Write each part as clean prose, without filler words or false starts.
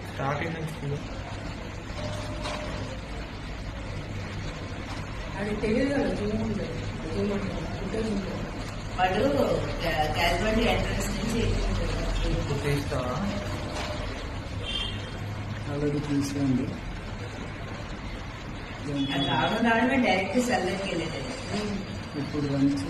Starting నుంచి అది తెలియదు కదా జూమ్ వాడు క్యాజువాలిటీ ఎంట్రన్స్ నుంచి తీస్తావా అలాగే తీసుకోండి. రావడం రావడమే డైరెక్ట్ సెల్లర్కి వెళ్ళేది. ఇప్పుడు లంచ్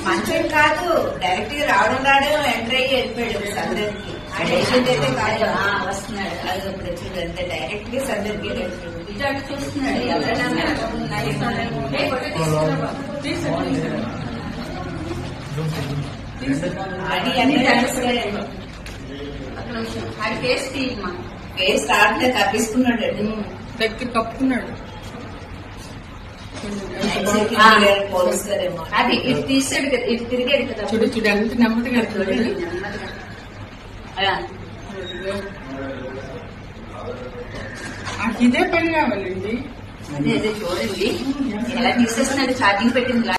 మంచం కాదు, డైరెక్ట్ గా రావడం రావడం ఎంటర్ అయ్యి వెళ్ళిపోయాడు సందర్కి. ఆ పేషెంట్ అయితే కాదు వస్తున్నాడు, అది ఇప్పుడు వచ్చింది అంతే. డైరెక్ట్ గా సందర్కి వెళ్ళిపోయాడు. ఇటు అటు చూస్తున్నాడు ఎవరైనా అది అన్ని తెలుస్తున్నాడు. అది కేసు తీయమా కేసు స్టార్ట్ తప్పించుకున్నాడు, దగ్గర కప్పుకున్నాడు. పోలుస్తారేమో. అది ఇటు తీసాడు కదా, ఇటు తిరిగాడు కదా. చూడు చూడు ఎంత నెమ్మదిగా చూడండి. ఇదే పని కావాలండి. అదే అదే చూడండి ఎలా తీసేస్తున్నాడు. ఛార్జింగ్ పెట్టింది.